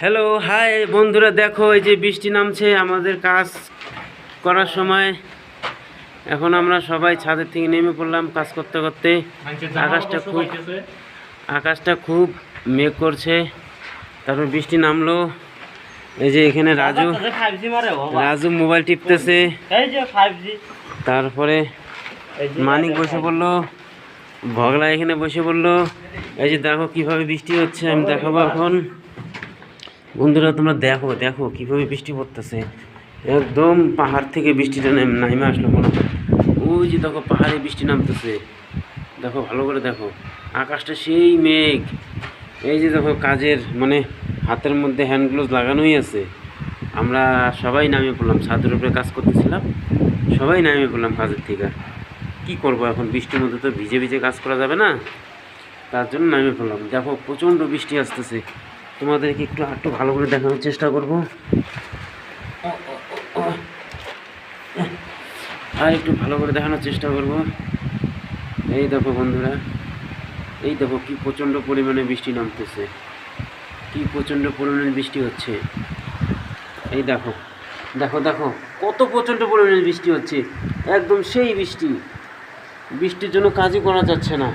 Hello hi বন্ধুরা, দেখো এই যে বৃষ্টি নামছে আমাদের কাজ করার সময়। এখন আমরা সবাই ছাদের থেকে নেমে পড়লাম কাজ করতে করতে। আকাশটা খুব মেঘ করছে, তারপর বৃষ্টি নামলো। এই যে এখানে রাজু মোবাইল টিপতেছে, তারপরে মানিক বসে পড়লো, ভগলা এখানে বসে পড়লো। এই যে দেখো কিভাবে বৃষ্টি হচ্ছে, আমি দেখাবো এখন। বন্ধুরা তোমরা দেখো দেখো কীভাবে বৃষ্টি পড়তেছে, একদম পাহাড় থেকে বৃষ্টিটা নামে আসলো মনে হয়। ওই যে দেখো পাহাড়ে বৃষ্টি নামতেছে, দেখো ভালো করে দেখো, আকাশটা সেই মেঘ। এই যে দেখো কাজের মানে হাতের মধ্যে হ্যান্ড গ্লোভস লাগানোই আছে। আমরা সবাই নামিয়ে পড়লাম, ছাদের উপরে কাজ করতেছিলাম, সবাই নামিয়ে পড়লাম কাজের থেকে। কি করব এখন, বৃষ্টির মধ্যে তো ভিজে ভিজে কাজ করা যাবে না, তার জন্য নামিয়ে পড়লাম। দেখো প্রচণ্ড বৃষ্টি আসতেছে, তোমাদেরকে একটু ভালো করে দেখানোর চেষ্টা করব। আর একটু ভালো করে দেখানোর চেষ্টা করব। এই দেখো বন্ধুরা, এই দেখো কি প্রচণ্ড পরিমাণে বৃষ্টি নামতেছে, কি প্রচণ্ড পরিমাণে বৃষ্টি হচ্ছে। এই দেখো দেখো দেখো কত প্রচণ্ড পরিমাণে বৃষ্টি হচ্ছে, একদম সেই বৃষ্টি। বৃষ্টির জন্য কাজই করা যাচ্ছে না।